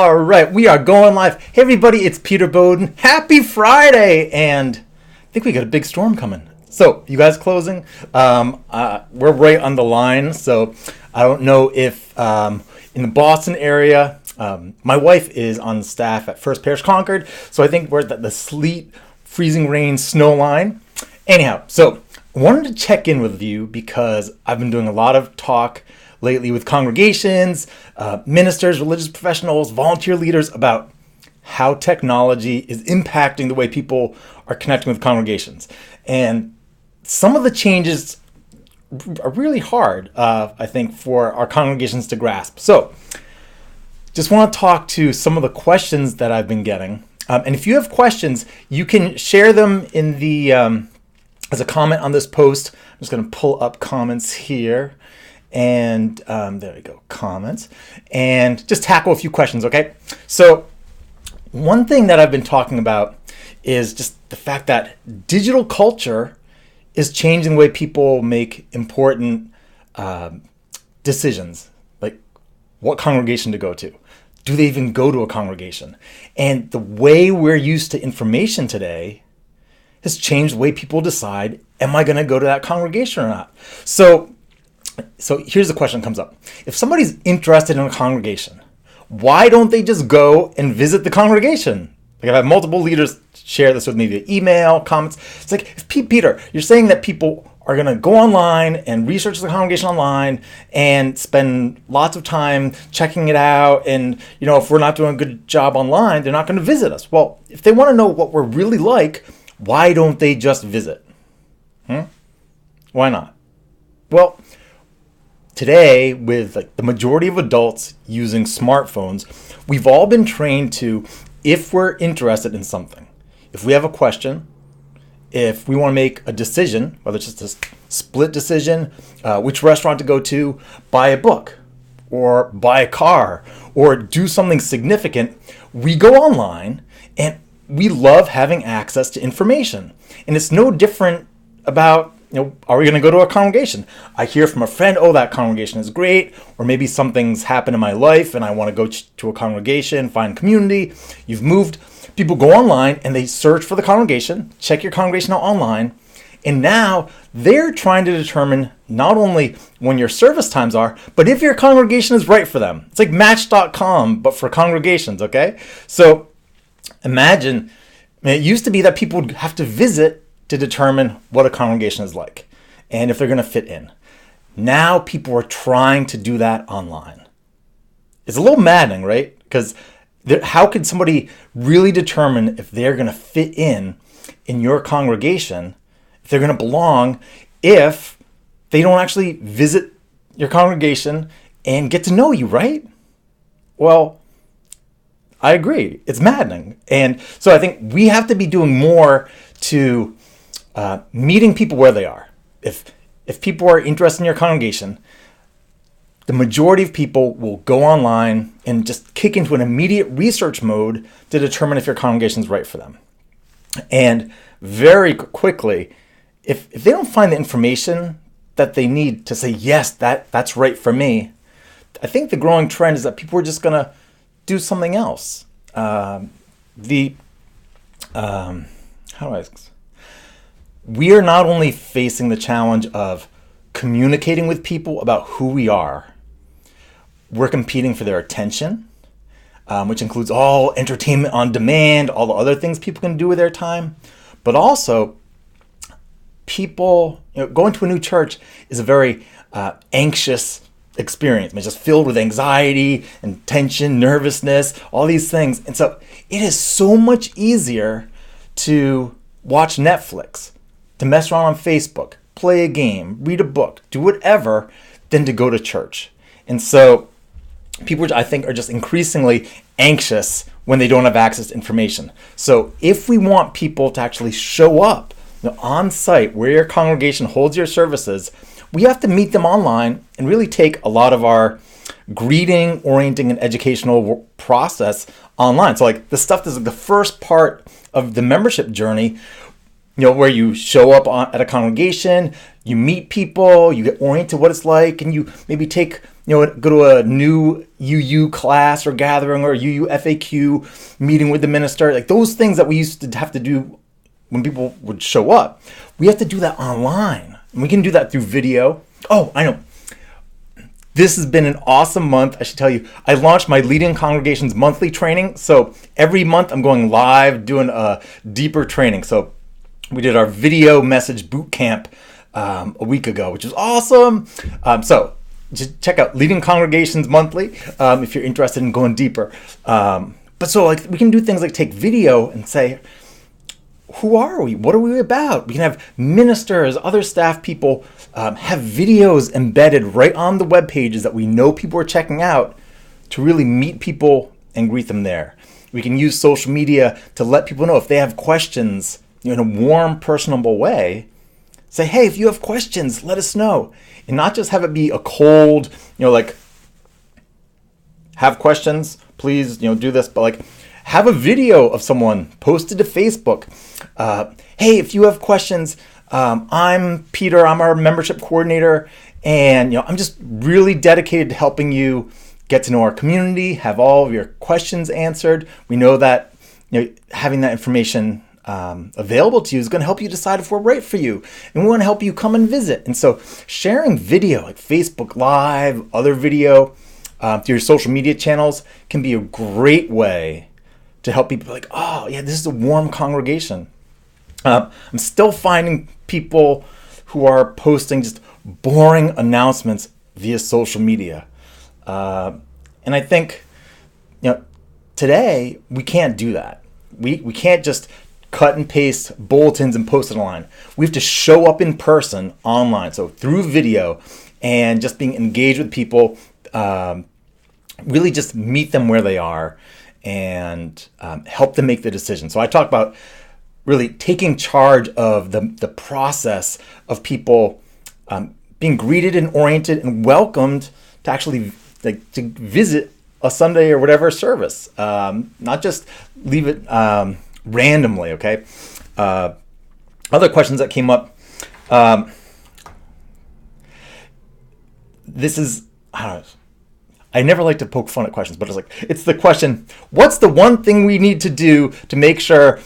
All right, we are going live. Hey everybody, it's Peter Bowden. Happy Friday! And I think we got a big storm coming. So, you guys closing? We're right on the line, so I don't know if in the Boston area, my wife is on staff at First Parish Concord, so I think we're at the sleet, freezing rain, snow line. Anyhow, so I wanted to check in with you because I've been doing a lot of talk lately with congregations, ministers, religious professionals, volunteer leaders about how technology is impacting the way people are connecting with congregations. And some of the changes are really hard, I think, for our congregations to grasp. So just want to talk to some of the questions that I've been getting. And if you have questions, you can share them in the as a comment on this post. I'm just going to pull up comments here. And there we go, comments, and just tackle a few questions, okay? So one thing that I've been talking about is just the fact that digital culture is changing the way people make important decisions, like what congregation to go to. Do they even go to a congregation? And the way we're used to information today has changed the way people decide, am I going to go to that congregation or not? So here's the question that comes up. If somebody's interested in a congregation, why don't they just go and visit the congregation? Like I've had multiple leaders share this with me via email, comments. It's like, Peter, you're saying that people are going to go online and research the congregation online and spend lots of time checking it out. And, you know, if we're not doing a good job online, they're not going to visit us. Well, if they want to know what we're really like, why don't they just visit? Why not? Well, today, with like the majority of adults using smartphones, we've all been trained to, if we're interested in something, if we have a question, if we want to make a decision, whether it's just a split decision, which restaurant to go to, buy a book, or buy a car, or do something significant, we go online and we love having access to information. And it's no different about, are we going to go to a congregation? I hear from a friend, oh, that congregation is great. Or maybe something's happened in my life and I want to go to a congregation, find community. You've moved. People go online and they search for the congregation, check your congregation out online. And now they're trying to determine not only when your service times are, but if your congregation is right for them. It's like Match.com, but for congregations, okay? So imagine, it used to be that people would have to visit to determine what a congregation is like and if they're going to fit in. Now people are trying to do that online. It's a little maddening, right? Because how could somebody really determine if they're going to fit in your congregation, if they're going to belong, if they don't actually visit your congregation and get to know you, right? Well, I agree. It's maddening. And so I think we have to be doing more to meeting people where they are. If people are interested in your congregation, the majority of people will go online and just kick into an immediate research mode to determine if your congregation is right for them. And very quickly, if they don't find the information that they need to say, yes, that's right for me, I think the growing trend is that people are just going to do something else. We are not only facing the challenge of communicating with people about who we are, we're competing for their attention, which includes all entertainment on demand, all the other things people can do with their time. But also, people, going to a new church is a very anxious experience. It's just filled with anxiety and tension, nervousness, all these things. And so it is so much easier to watch Netflix, to mess around on Facebook, play a game, read a book, do whatever, than to go to church. And so people, I think, are just increasingly anxious when they don't have access to information. So if we want people to actually show up on site where your congregation holds your services, we have to meet them online and really take a lot of our greeting, orienting, and educational process online. So like the stuff that's like the first part of the membership journey, where you show up at a congregation, you meet people, you get oriented what it's like, and you maybe go to a new UU class or gathering or UU FAQ meeting with the minister. Like those things that we used to have to do when people would show up. We have to do that online. And we can do that through video. Oh, I know. This has been an awesome month. I should tell you, I launched my Leading Congregations monthly training. So every month I'm going live doing a deeper training. So we did our video message Bootcamp a week ago, which is awesome. So just check out Leading Congregations monthly if you're interested in going deeper. But so like we can do things like take video and say, who are we? What are we about? We can have ministers, other staff people have videos embedded right on the web pages that we know people are checking out to really meet people and greet them there. We can use social media to let people know if they have questions in a warm, personable way. Say, hey, if you have questions, let us know. And not just have it be a cold, like, have questions, please, do this, but like, have a video of someone posted to Facebook. Hey, if you have questions, I'm Peter, I'm our membership coordinator, and I'm just really dedicated to helping you get to know our community, have all of your questions answered. We know that having that information available to you is going to help you decide if we're right for you, and we want to help you come and visit. And so sharing video like Facebook Live, other video through your social media channels can be a great way to help people like, oh yeah, this is a warm congregation. I'm still finding people who are posting just boring announcements via social media. And I think, today we can't do that. We can't just cut and paste bulletins and post it online. We have to show up in person online. So through video and just being engaged with people, really just meet them where they are and help them make the decision. So I talk about really taking charge of the process of people being greeted and oriented and welcomed to actually to visit a Sunday or whatever service, not just leave it randomly. Okay. Other questions that came up. This is, I don't know. I never like to poke fun at questions, but it's the question, what's the one thing we need to do to make sure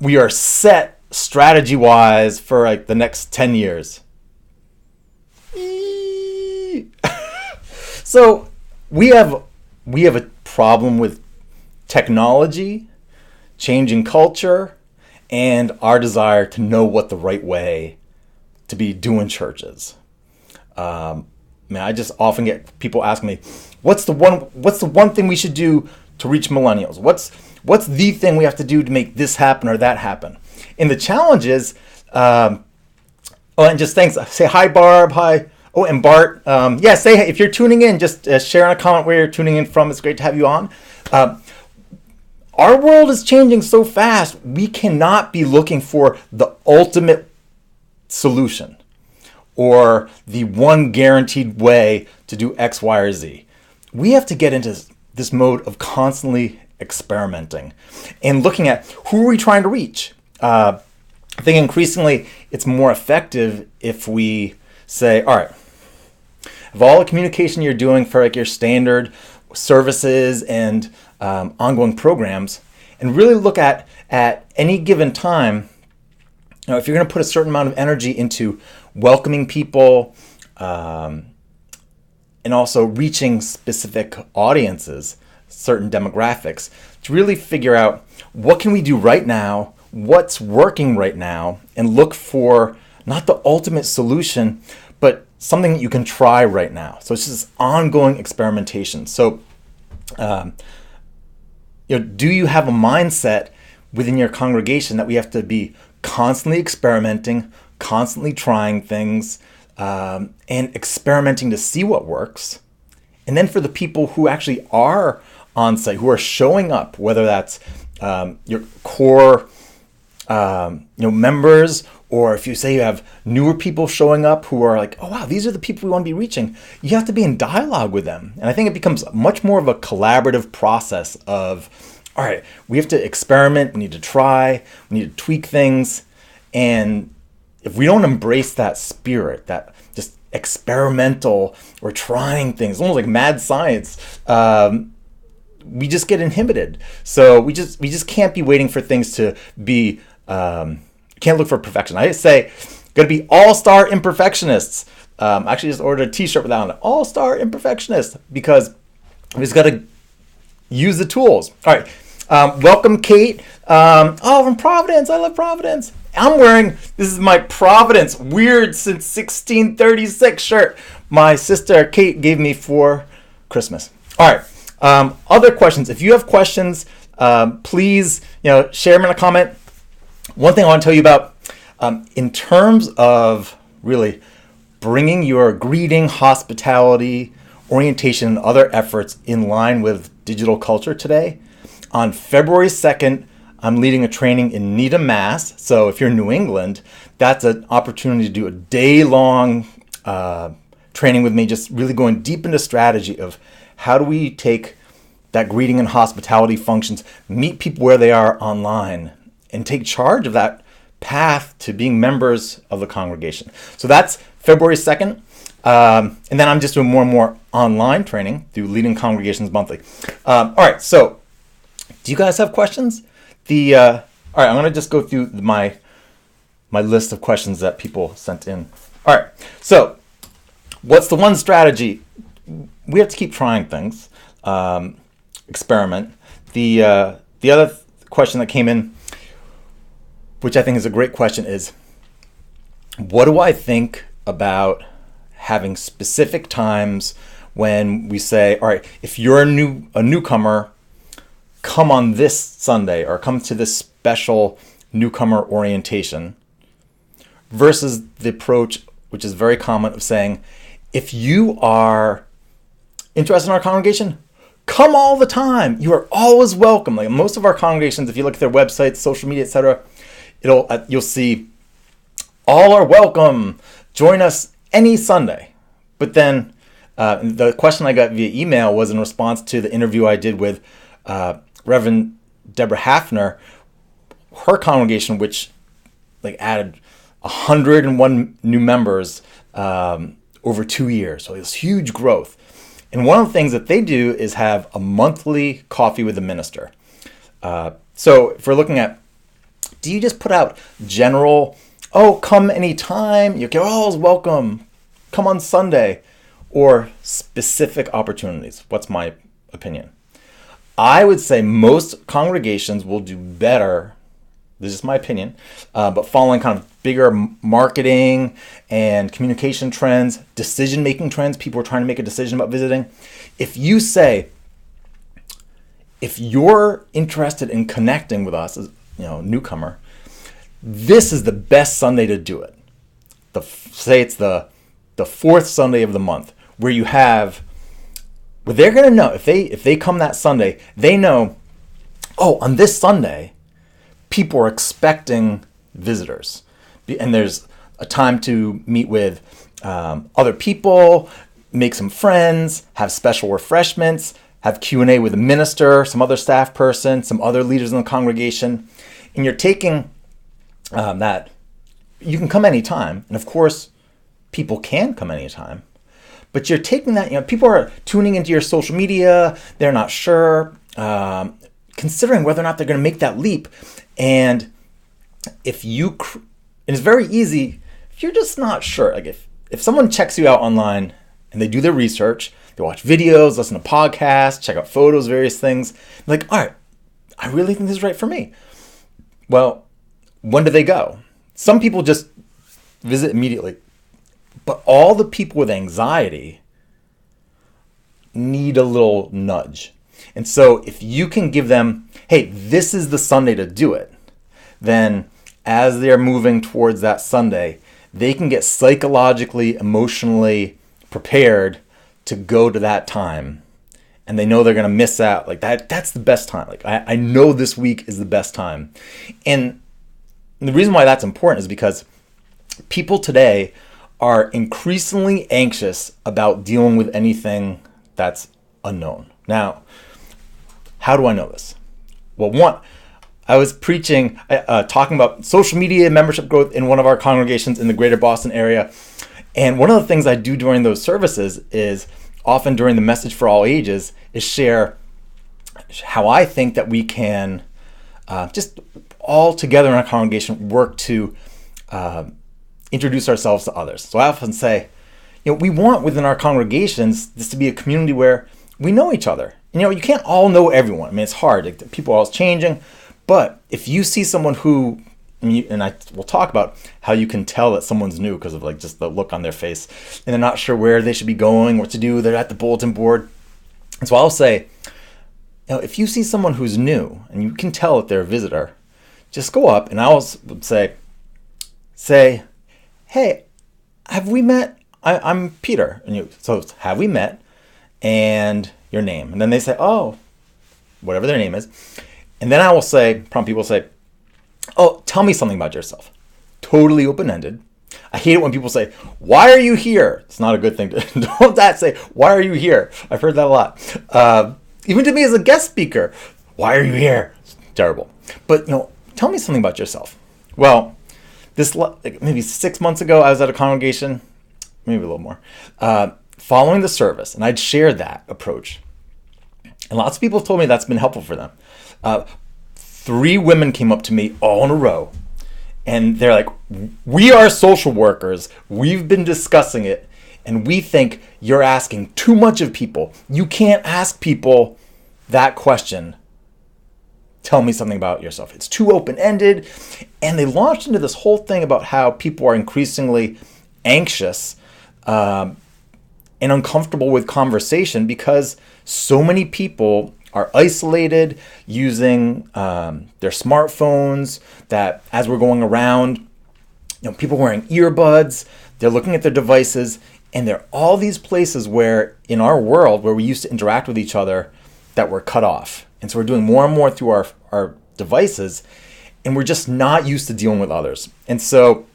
we are set strategy-wise for like the next 10 years? So we have a problem with technology, changing culture, and our desire to know what the right way to be doing church is. I just often get people asking me, what's the one thing we should do to reach millennials? What's the thing we have to do to make this happen or that happen? And the challenge is, and just thanks. Say hi, Barb. Hi. Oh, and Bart. Yeah, say hey. If you're tuning in, just share in a comment where you're tuning in from. It's great to have you on. Our world is changing so fast. We cannot be looking for the ultimate solution or the one guaranteed way to do X, Y, or Z. We have to get into this mode of constantly experimenting and looking at who are we trying to reach. I think increasingly it's more effective if we say, all right, of all the communication you're doing for like your standard services and ongoing programs, and really look at any given time, if you're going to put a certain amount of energy into welcoming people and also reaching specific audiences, certain demographics, to really figure out what can we do right now, what's working right now, and look for not the ultimate solution, but something that you can try right now. So it's just ongoing experimentation. So, do you have a mindset within your congregation that we have to be constantly experimenting, constantly trying things, and experimenting to see what works? And then for the people who actually are on site, who are showing up, whether that's your core members, or if you say you have newer people showing up who are like, oh wow, these are the people we want to be reaching, you have to be in dialogue with them. And I think it becomes much more of a collaborative process of, all right, we have to experiment, we need to try, we need to tweak things. And if we don't embrace that spirit, that just experimental or trying things, almost like mad science, we just get inhibited. So we just can't be waiting for things to be, can't look for perfection. I say, gotta be all-star imperfectionists. I actually just ordered a t-shirt with that on it, all-star imperfectionist, because we just gotta use the tools. All right, welcome Kate. From Providence, I love Providence. I'm wearing, this is my Providence Weird Since 1636 shirt my sister Kate gave me for Christmas. All right. Other questions. If you have questions, please, share them in a comment. One thing I want to tell you about, in terms of really bringing your greeting, hospitality, orientation, and other efforts in line with digital culture today, on February 2nd, I'm leading a training in Needham, Mass. So if you're in New England, that's an opportunity to do a day-long training with me, just really going deep into strategy of how do we take that greeting and hospitality functions, meet people where they are online, and take charge of that path to being members of the congregation. So that's February 2nd. And then I'm just doing more and more online training through Leading Congregations Monthly. All right, so do you guys have questions? All right, I'm going to just go through my list of questions that people sent in. All right, so what's the one strategy? We have to keep trying things, experiment. The other question that came in, which I think is a great question, is what do I think about having specific times when we say, all right, if you're a newcomer, come on this Sunday or come to this special newcomer orientation, versus the approach, which is very common, of saying, if you are interested in our congregation, come all the time. You are always welcome. Like most of our congregations, if you look at their websites, social media, etc., you'll see all are welcome. Join us any Sunday. But then the question I got via email was in response to the interview I did with Reverend Deborah Hafner, her congregation, which added 101 new members over 2 years. So it was huge growth. And one of the things that they do is have a monthly coffee with the minister. So if we're looking at, do you just put out general, come anytime, you're always welcome, come on Sunday, or specific opportunities? What's my opinion? I would say most congregations will do better, this is my opinion, but following kind of bigger marketing and communication trends, decision-making trends, people are trying to make a decision about visiting. If you say, if you're interested in connecting with us as newcomer, this is the best Sunday to do it. Say it's the fourth Sunday of the month, where you have, where they're going to know, if they come that Sunday, they know, on this Sunday, people are expecting visitors. And there's a time to meet with other people, make some friends, have special refreshments, have Q&A with a minister, some other staff person, some other leaders in the congregation. And you're taking that, you can come anytime. And of course, people can come anytime. But you're taking that, people are tuning into your social media, they're not sure, considering whether or not they're going to make that leap. And if and it's very easy, if you're just not sure, if someone checks you out online and they do their research, they watch videos, listen to podcasts, check out photos, various things, all right, I really think this is right for me. Well, when do they go? Some people just visit immediately. But all the people with anxiety need a little nudge. And so if you can give them, hey, this is the Sunday to do it, then as they're moving towards that Sunday, they can get psychologically, emotionally prepared to go to that time. And they know they're going to miss out. That's the best time. I know this week is the best time. And the reason why that's important is because people today are increasingly anxious about dealing with anything that's unknown. Now, how do I know this? Well, one, I was preaching, talking about social media membership growth in one of our congregations in the greater Boston area. And one of the things I do during those services is often during the message for all ages is share how I think that we can just all together in our congregation work to introduce ourselves to others. So I often say, we want within our congregations this to be a community where we know each other. You can't all know everyone. I mean, it's hard. People are always changing. But if you see someone who, and I will talk about how you can tell that someone's new because of like just the look on their face and they're not sure where they should be going, what to do. They're at the bulletin board. And so I'll say, if you see someone who's new and you can tell that they're a visitor, just go up and I'll say, hey, have we met? I'm Peter. And so have we met? And your name. And then they say, oh, whatever their name is. And then I will say, prompt people say, oh, tell me something about yourself. Totally open-ended. I hate it when people say, why are you here? It's not a good thing to don't that say, why are you here? I've heard that a lot. Even to me as a guest speaker, why are you here? It's terrible. But tell me something about yourself. Well, this maybe 6 months ago, I was at a congregation, maybe a little more, following the service, and I'd shared that approach. And lots of people have told me that's been helpful for them. 3 women came up to me all in a row, and they're like, we are social workers. We've been discussing it, and we think you're asking too much of people. You can't ask people that question. Tell me something about yourself. It's too open-ended. And they launched into this whole thing about how people are increasingly anxious and uncomfortable with conversation because so many people are isolated using their smartphones, that as we're going around, people wearing earbuds, they're looking at their devices, and there are all these places where in our world where we used to interact with each other that we're cut off. And so we're doing more and more through our devices, and we're just not used to dealing with others. And so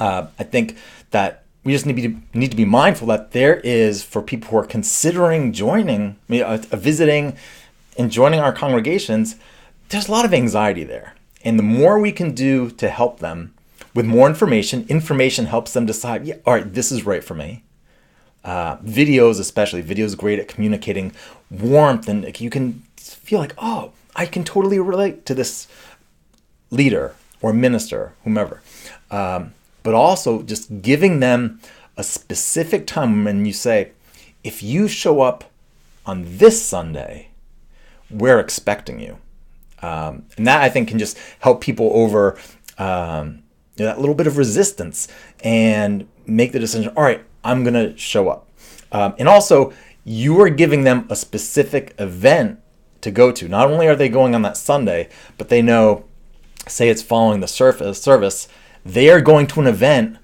I think that we just need to be mindful that there is, for people who are considering joining, visiting and joining our congregations, there's a lot of anxiety there. And the more we can do to help them with more information helps them decide, yeah, all right, this is right for me. Videos especially, videos great at communicating warmth, and you can feel like, oh, I can totally relate to this leader or minister, whomever. But also just giving them a specific time when you say, if you show up on this Sunday, we're expecting you. And that I think can just help people over that little bit of resistance and make the decision, all right, I'm going to show up. And also, you are giving them a specific event to go to. Not only are they going on that Sunday, but they know, say it's following the service, they are going to an event,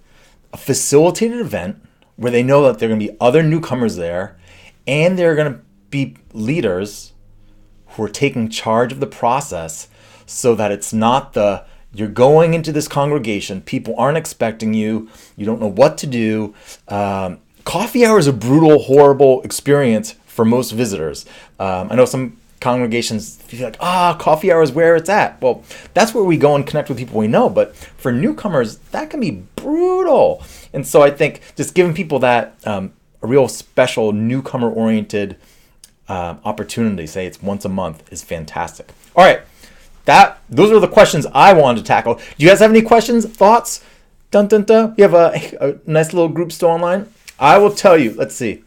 a facilitated event, where they know that there are going to be other newcomers there, and there are going to be leaders who are taking charge of the process, so that it's not you're going into this congregation, people aren't expecting you, you don't know what to do. Coffee hour is a brutal, horrible experience for most visitors. I know some congregations feel like, coffee hour is where it's at. Well, that's where we go and connect with people we know. But for newcomers, that can be brutal. And so I think just giving people that a real special newcomer-oriented opportunity, say it's once a month, is fantastic. All right, those are the questions I wanted to tackle. Do you guys have any questions, thoughts? Dun dun dun. You have a nice little group still online. I will tell you. Let's see.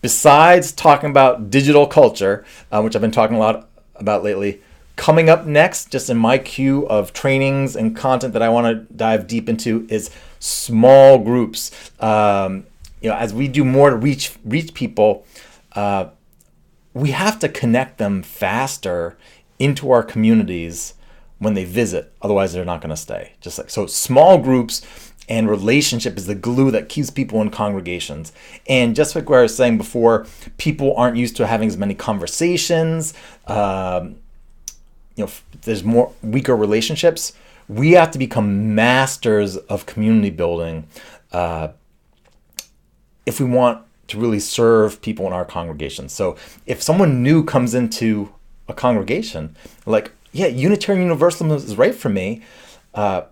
Besides talking about digital culture, which I've been talking a lot about lately, coming up next, just in my queue of trainings and content that I want to dive deep into, is small groups. As we do more to reach people, we have to connect them faster into our communities when they visit. Otherwise, they're not going to stay. So small groups and relationship is the glue that keeps people in congregations. And just like what I was saying before, people aren't used to having as many conversations. There's more weaker relationships. We have to become masters of community building if we want to really serve people in our congregations. So if someone new comes into a congregation, like, yeah, Unitarian Universalism is right for me, and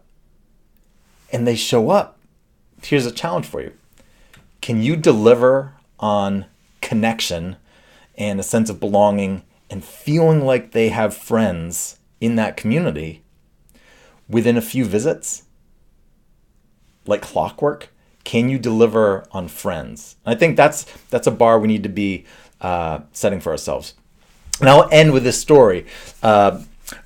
they show up, here's a challenge for you. Can you deliver on connection and a sense of belonging and feeling like they have friends in that community within a few visits? Like clockwork? Can you deliver on friends? And I think that's a bar we need to be setting for ourselves. And I'll end with this story,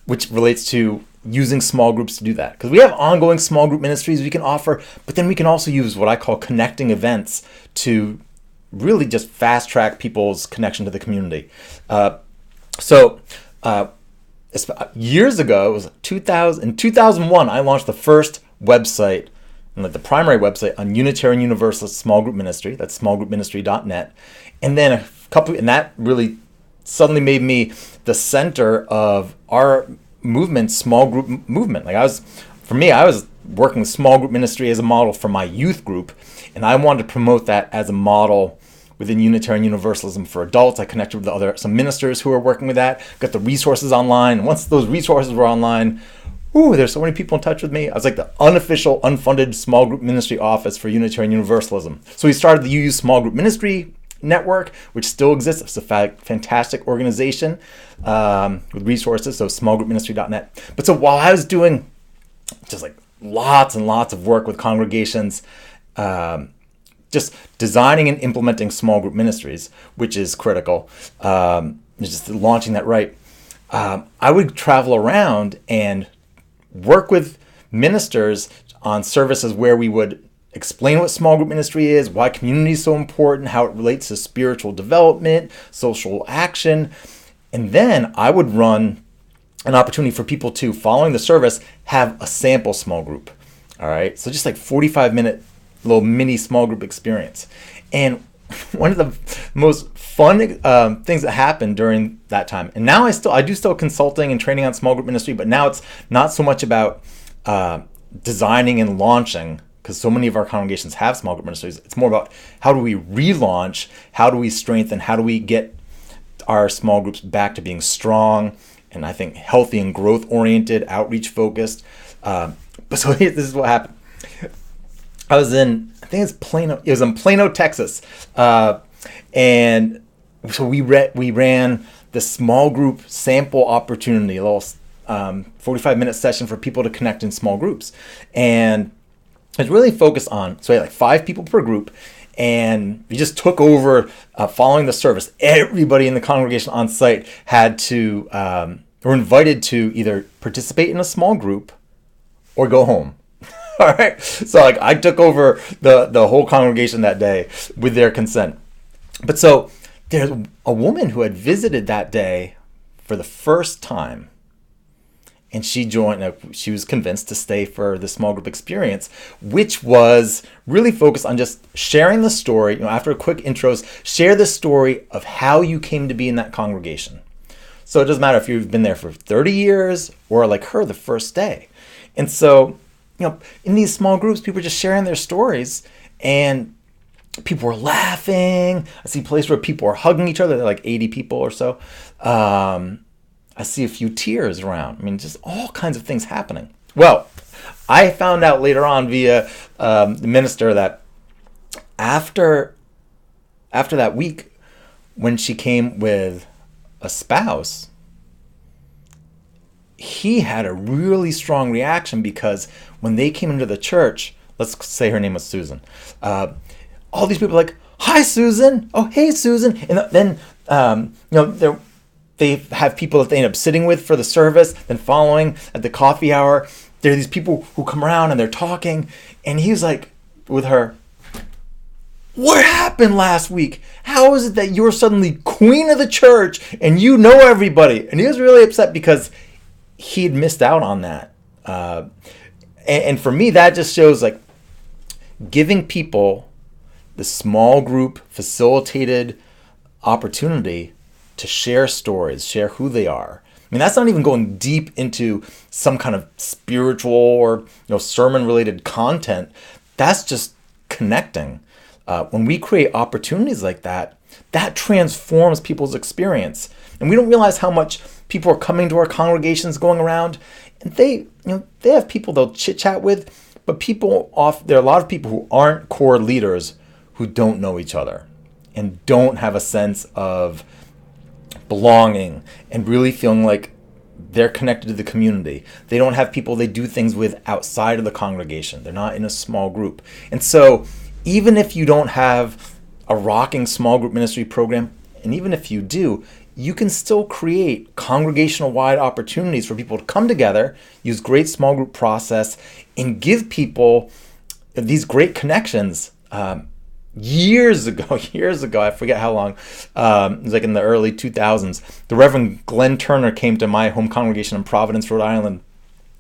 which relates to using small groups to do that. Because we have ongoing small group ministries we can offer, but then we can also use what I call connecting events to really just fast track people's connection to the community. Years ago, it was 2000. In 2001, I launched the first website, and the primary website on Unitarian Universalist Small Group Ministry. That's smallgroupministry.net. And then and that really suddenly made me the center of our movement, small group movement. I was working small group ministry as a model for my youth group, and I wanted to promote that as a model within Unitarian Universalism for adults. I connected with some ministers who were working with that, got the resources online. And once those resources were online, there's so many people in touch with me. I was like the unofficial, unfunded small group ministry office for Unitarian Universalism. So we started the UU Small Group Ministry Network, which still exists. It's a fantastic organization with resources, so smallgroupministry.net. But so while I was doing just like lots and lots of work with congregations, just designing and implementing small group ministries, which is critical, just launching that right, I would travel around and work with ministers on services where we would explain what small group ministry is, why community is so important, how it relates to spiritual development, social action. And then I would run an opportunity for people to, following the service, have a sample small group. All right. So just like 45-minute little mini small group experience. And one of the most fun things that happened during that time, and now I do still consulting and training on small group ministry, but now it's not so much about designing and launching, because so many of our congregations have small group ministries. It's more about how do we relaunch, how do we strengthen, how do we get our small groups back to being strong and I think healthy and growth oriented, outreach focused. But so this is what happened. I was in, I think it's Plano. It was in Plano, Texas, and so we ran the small group sample opportunity, a little 45-minute session for people to connect in small groups, and it's really focused on, so we had like 5 people per group, and we just took over following the service. Everybody in the congregation on site had to were invited to either participate in a small group or go home. All right. So like I took over the whole congregation that day with their consent. But so there's a woman who had visited that day for the first time, and she joined. She was convinced to stay for the small group experience, which was really focused on just sharing the story. After a quick intros, share the story of how you came to be in that congregation. So it doesn't matter if you've been there for 30 years or like her the first day. And so, in these small groups, people are just sharing their stories, and people were laughing. I see places where people are hugging each other. They're like 80 people or so. I see a few tears around. Just all kinds of things happening. Well, I found out later on via the minister that after that week, when she came with a spouse, he had a really strong reaction, because when they came into the church, let's say her name was Susan, all these people are like, "Hi, Susan. Oh, hey, Susan." And then they have people that they end up sitting with for the service, then following at the coffee hour. There are these people who come around and they're talking, and he's like with her, "What happened last week? How is it that you're suddenly queen of the church and you know everybody?" And he was really upset because he'd missed out on that. And for me, that just shows like giving people the small group facilitated opportunity to share stories, share who they are. That's not even going deep into some kind of spiritual or sermon related content. That's just connecting. When we create opportunities like that, that transforms people's experience. And we don't realize how much people are coming to our congregations going around, and they have people they'll chit chat with, but there are a lot of people who aren't core leaders who don't know each other and don't have a sense of belonging and really feeling like they're connected to the community. They don't have people they do things with outside of the congregation. They're not in a small group. And so even if you don't have a rocking small group ministry program, and even if you do, you can still create congregational-wide opportunities for people to come together, use great small group process, and give people these great connections. Years ago, I forget how long, it was like in the early 2000s, the Reverend Glenn Turner came to my home congregation in Providence, Rhode Island,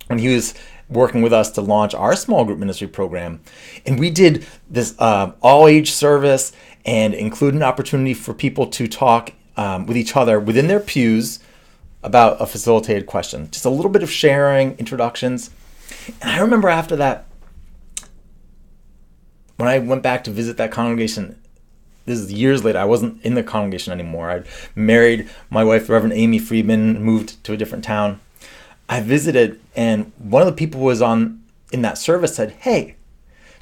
when he was working with us to launch our small group ministry program. And we did this all-age service and included an opportunity for people to talk with each other within their pews about a facilitated question. Just a little bit of sharing, introductions. And I remember after that, when I went back to visit that congregation, this is years later, I wasn't in the congregation anymore. I'd married my wife, Reverend Amy Friedman, moved to a different town. I visited, and one of the people who was in that service said, "Hey,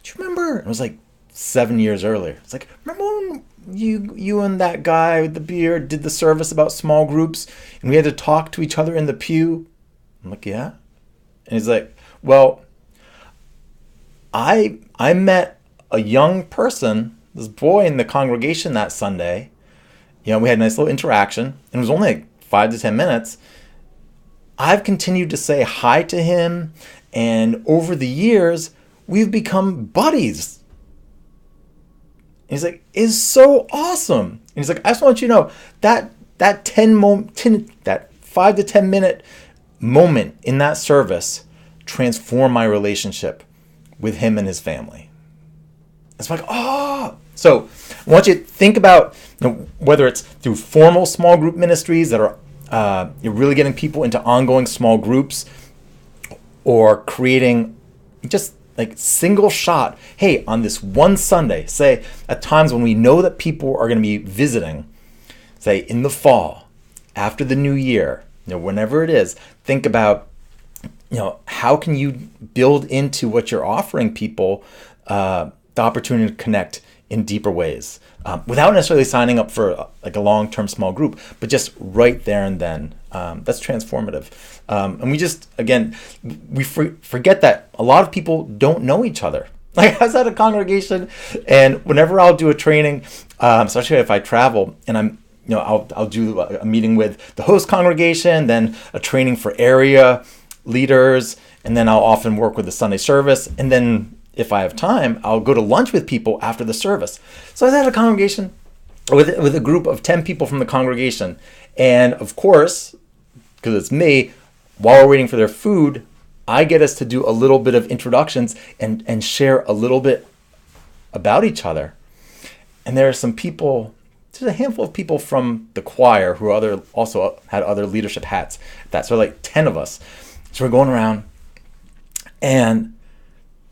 do you remember?" It was like 7 years earlier. It's like, "Remember when you and that guy with the beard did the service about small groups, and we had to talk to each other in the pew?" I'm like, "Yeah." And he's like, "Well, I met a young person, this boy in the congregation that Sunday. We had a nice little interaction, and it was only like 5 to 10 minutes. I've continued to say hi to him, and over the years, we've become buddies." And he's like, "It's so awesome." And he's like, "I just want you to know that 5 to 10 minute moment in that service transformed my relationship with him and his family." It's like, oh. So I want you to think about whether it's through formal small group ministries that are you're really getting people into ongoing small groups, or creating just like single shot. Hey, on this one Sunday, say at times when we know that people are going to be visiting, say in the fall, after the new year, whenever it is, think about how can you build into what you're offering people the opportunity to connect in deeper ways, without necessarily signing up for like a long-term small group, but just right there and then. That's transformative. And we just, again, we forget that a lot of people don't know each other. Like I was at a congregation, and whenever I'll do a training, especially if I travel, and I'll do a meeting with the host congregation, then a training for area leaders, and then I'll often work with the Sunday service, and then if I have time, I'll go to lunch with people after the service. So I was at a congregation with a group of 10 people from the congregation. And of course, because it's me, while we're waiting for their food, I get us to do a little bit of introductions and share a little bit about each other. And there are some people, there's a handful of people from the choir who also had other leadership hats. So like 10 of us. So we're going around, and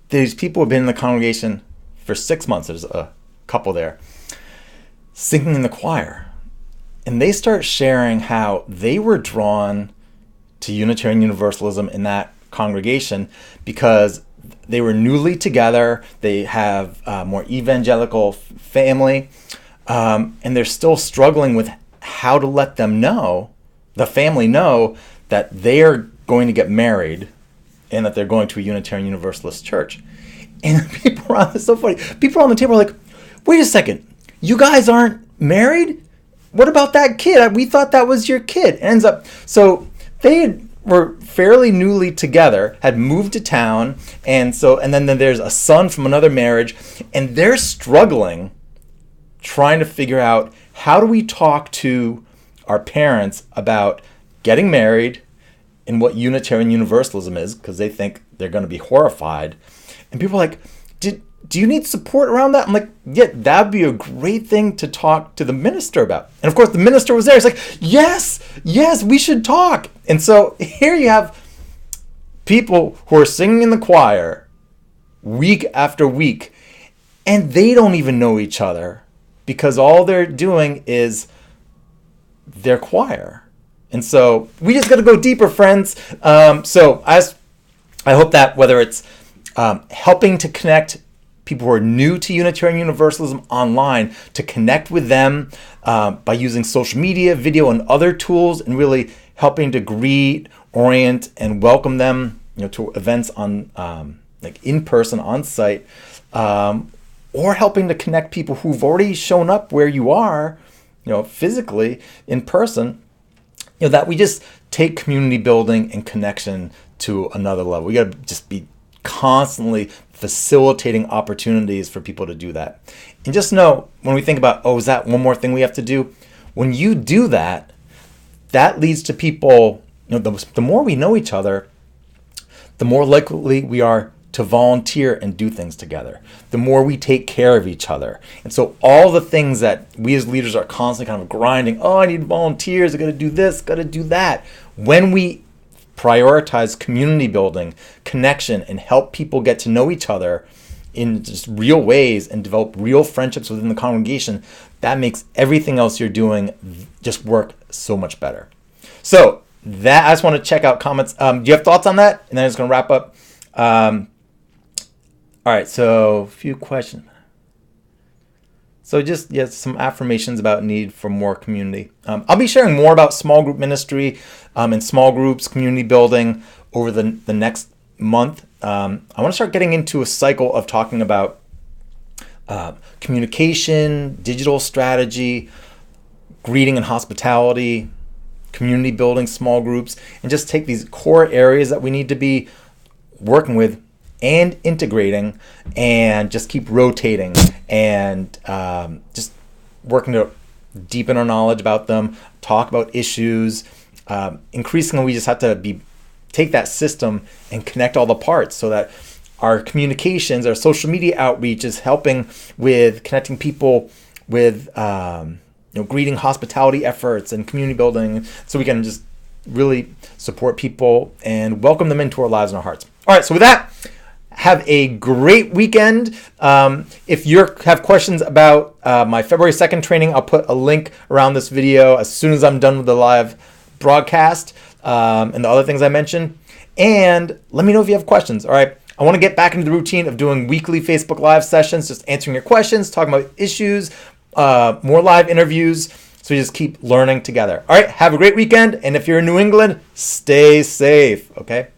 these people have been in the congregation for 6 months. There's a couple there singing in the choir. And they start sharing how they were drawn to Unitarian Universalism in that congregation because they were newly together. They have a more evangelical family. And they're still struggling with how to let the family know that they are going to get married and that they're going to a Unitarian Universalist church. And people around, it's so funny, people around the table are like, "Wait a second, you guys aren't married? What about that kid? We thought that was your kid." It ends up, so they were fairly newly together, had moved to town, and then there's a son from another marriage, and they're struggling, trying to figure out, how do we talk to our parents about getting married and what Unitarian Universalism is, because they think they're going to be horrified. And people are like, do you need support around that? I'm like, yeah, that'd be a great thing to talk to the minister about. And of course, the minister was there. He's like, yes, we should talk. And so here you have people who are singing in the choir week after week, and they don't even know each other because all they're doing is their choir. And so we just got to go deeper, friends. So I hope that whether it's helping to connect people who are new to Unitarian Universalism online, to connect with them by using social media, video, and other tools, and really helping to greet, orient, and welcome them, to events on like in person, on site, or helping to connect people who've already shown up where you are, physically in person. That we just take community building and connection to another level. We got to just be constantly facilitating opportunities for people to do that. And just know, when we think about, is that one more thing we have to do? When you do that, that leads to people, the more we know each other, the more likely we are to volunteer and do things together. The more we take care of each other. And so all the things that we as leaders are constantly kind of grinding, I need volunteers, I got to do this, got to do that. When we prioritize community building, connection, and help people get to know each other in just real ways and develop real friendships within the congregation, that makes everything else you're doing just work so much better. So that, I just want to check out comments. Do you have thoughts on that? And then I'm just going to wrap up. All right, so a few questions. So just some affirmations about need for more community. I'll be sharing more about small group ministry and small groups, community building over the next month. I want to start getting into a cycle of talking about communication, digital strategy, greeting and hospitality, community building, small groups, and just take these core areas that we need to be working with and integrating, and just keep rotating and just working to deepen our knowledge about them, talk about issues. Increasingly, we just have to take that system and connect all the parts so that our communications, our social media outreach is helping with connecting people with greeting, hospitality efforts, and community building, so we can just really support people and welcome them into our lives and our hearts. All right, so with that, have a great weekend. If you have questions about my February 2nd training, I'll put a link around this video as soon as I'm done with the live broadcast and the other things I mentioned. And let me know if you have questions. All right, I want to get back into the routine of doing weekly Facebook Live sessions, just answering your questions, talking about issues, more live interviews. So we just keep learning together. All right, have a great weekend. And if you're in New England, stay safe, okay?